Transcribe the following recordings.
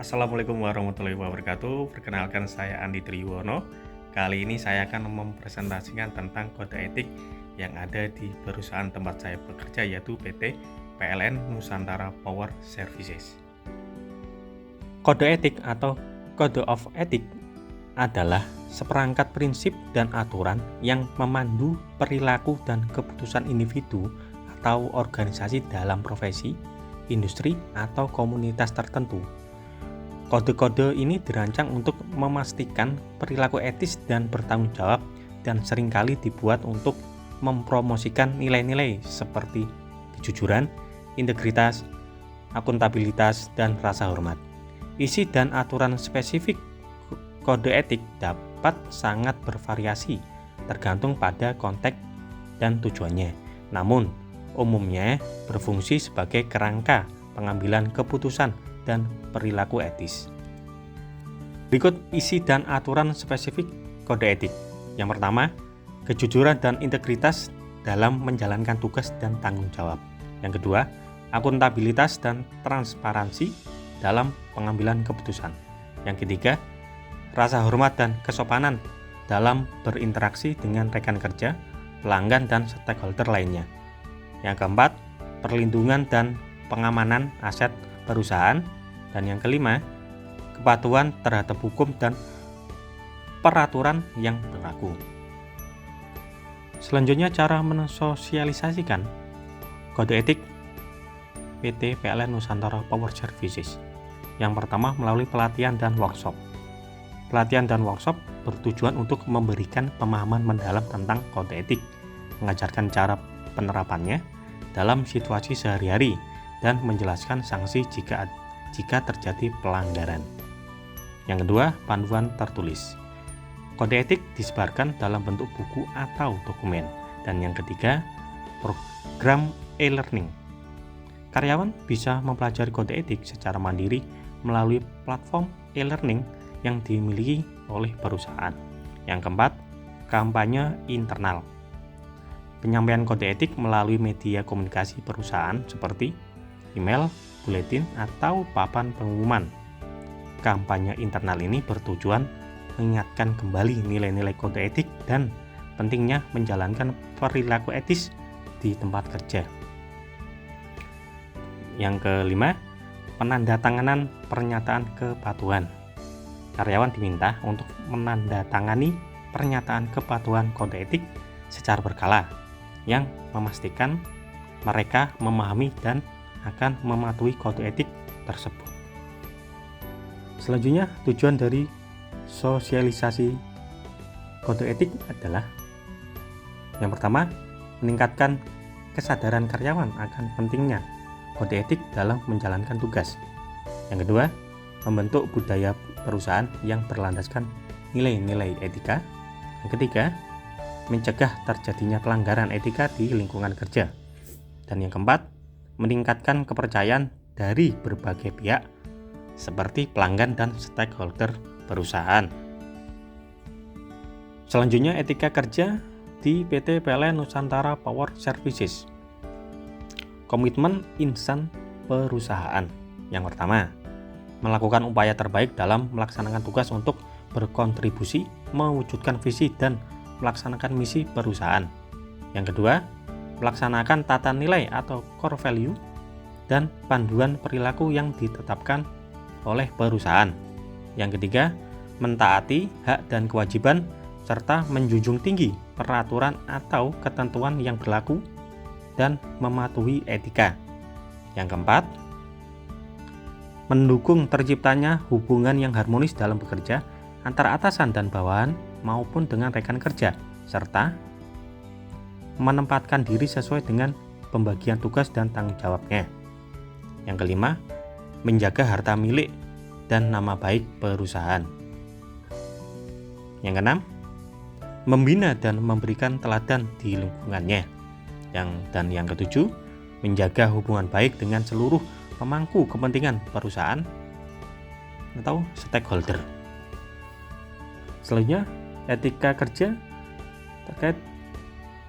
Assalamualaikum warahmatullahi wabarakatuh. Perkenalkan saya Andi Triwono. Kali ini saya akan mempresentasikan tentang kode etik yang ada di perusahaan tempat saya bekerja, yaitu PT PLN Nusantara Power Services. Kode etik atau Code of Ethics adalah seperangkat prinsip dan aturan yang memandu perilaku dan keputusan individu atau organisasi dalam profesi, industri, atau komunitas tertentu. Kode-kode ini dirancang untuk memastikan perilaku etis dan bertanggung jawab, dan seringkali dibuat untuk mempromosikan nilai-nilai seperti kejujuran, integritas, akuntabilitas, dan rasa hormat. Isi dan aturan spesifik kode etik dapat sangat bervariasi tergantung pada konteks dan tujuannya. Namun, umumnya berfungsi sebagai kerangka pengambilan keputusan dan perilaku etis. Berikut isi dan aturan spesifik kode etik. Yang pertama, kejujuran dan integritas dalam menjalankan tugas dan tanggung jawab. Yang kedua, akuntabilitas dan transparansi dalam pengambilan keputusan. Yang ketiga, rasa hormat dan kesopanan dalam berinteraksi dengan rekan kerja, pelanggan, dan stakeholder lainnya. Yang keempat, perlindungan dan pengamanan aset perusahaan. Dan yang kelima, kepatuhan terhadap hukum dan peraturan yang berlaku. Selanjutnya, cara mensosialisasikan kode etik PT PLN Nusantara Power Services. Yang pertama, melalui pelatihan dan workshop. Pelatihan dan workshop bertujuan untuk memberikan pemahaman mendalam tentang kode etik, mengajarkan cara penerapannya dalam situasi sehari-hari, dan menjelaskan sanksi jika terjadi pelanggaran. Yang kedua, panduan tertulis. Kode etik disebarkan dalam bentuk buku atau dokumen. Dan yang ketiga, program e-learning. Karyawan bisa mempelajari kode etik secara mandiri melalui platform e-learning yang dimiliki oleh perusahaan. Yang keempat, kampanye internal. Penyampaian kode etik melalui media komunikasi perusahaan seperti email, buletin, atau papan pengumuman. Kampanye internal ini bertujuan mengingatkan kembali nilai-nilai kode etik dan pentingnya menjalankan perilaku etis di tempat kerja. Yang kelima, penandatanganan pernyataan kepatuhan. Karyawan diminta untuk menandatangani pernyataan kepatuhan kode etik secara berkala yang memastikan mereka memahami dan akan mematuhi kode etik tersebut. Selanjutnya, tujuan dari sosialisasi kode etik adalah yang pertama, meningkatkan kesadaran karyawan akan pentingnya kode etik dalam menjalankan tugas. Yang kedua, membentuk budaya perusahaan yang berlandaskan nilai-nilai etika. Yang ketiga, mencegah terjadinya pelanggaran etika di lingkungan kerja. Dan yang keempat, meningkatkan kepercayaan dari berbagai pihak seperti pelanggan dan stakeholder perusahaan. Selanjutnya, etika kerja di PT PLN Nusantara Power Services. Komitmen insan perusahaan. Yang pertama, melakukan upaya terbaik dalam melaksanakan tugas untuk berkontribusi mewujudkan visi dan melaksanakan misi perusahaan. Yang kedua, melaksanakan tata nilai atau core value dan panduan perilaku yang ditetapkan oleh perusahaan. Yang ketiga, mentaati hak dan kewajiban serta menjunjung tinggi peraturan atau ketentuan yang berlaku dan mematuhi etika. Yang keempat, mendukung terciptanya hubungan yang harmonis dalam bekerja antara atasan dan bawahan maupun dengan rekan kerja, serta menempatkan diri sesuai dengan pembagian tugas dan tanggung jawabnya. Yang kelima, menjaga harta milik dan nama baik perusahaan. Yang keenam, membina dan memberikan teladan di lingkungannya. Dan yang ketujuh, menjaga hubungan baik dengan seluruh pemangku kepentingan perusahaan atau stakeholder. Selanjutnya, etika kerja terkait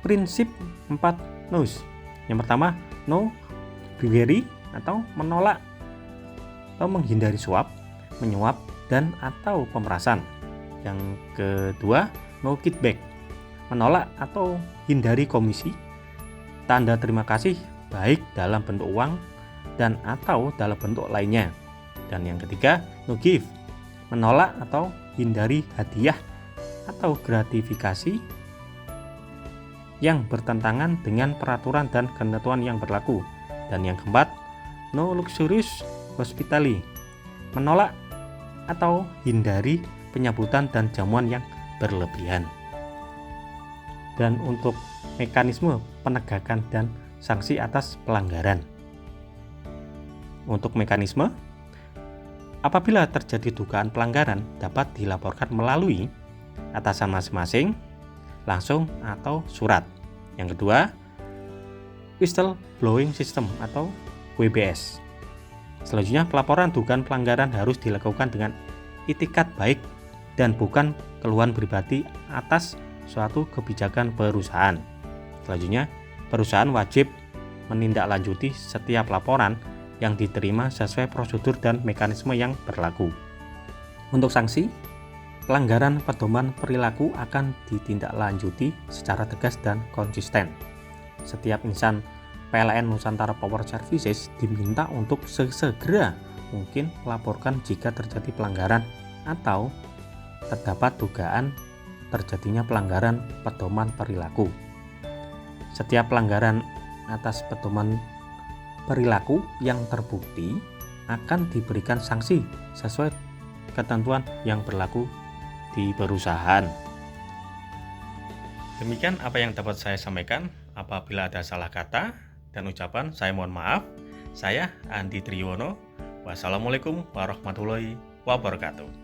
prinsip 4 no's. Yang pertama, no bribery atau menolak atau menghindari suap. menyuap dan atau pemerasan. Yang kedua, no kickback, menolak atau hindari komisi, tanda terima kasih baik dalam bentuk uang dan atau dalam bentuk lainnya. Dan yang ketiga, no give, menolak atau hindari hadiah atau gratifikasi yang bertentangan dengan peraturan dan ketentuan yang berlaku. Dan yang keempat, no luxurious hospitality, menolak atau hindari penyambutan dan jamuan yang berlebihan. Dan untuk mekanisme penegakan dan sanksi atas pelanggaran. Untuk mekanisme, apabila terjadi dugaan pelanggaran dapat dilaporkan melalui atasan masing-masing, langsung atau surat. Yang kedua, whistle blowing system atau WBS. Selanjutnya, pelaporan dugaan pelanggaran harus dilakukan dengan itikat baik dan bukan keluhan pribadi atas suatu kebijakan perusahaan. Selanjutnya, perusahaan wajib menindaklanjuti setiap laporan yang diterima sesuai prosedur dan mekanisme yang berlaku. Untuk sanksi, pelanggaran pedoman perilaku akan ditindaklanjuti secara tegas dan konsisten. Setiap insan PLN Nusantara Power Services diminta untuk sesegera mungkin melaporkan jika terjadi pelanggaran atau terdapat dugaan terjadinya pelanggaran pedoman perilaku. Setiap pelanggaran atas pedoman perilaku yang terbukti akan diberikan sanksi sesuai ketentuan yang berlaku di perusahaan. Demikian apa yang dapat saya sampaikan. Apabila ada salah kata dan ucapan, saya mohon maaf. Saya Andi Triwono. Wassalamualaikum warahmatullahi wabarakatuh.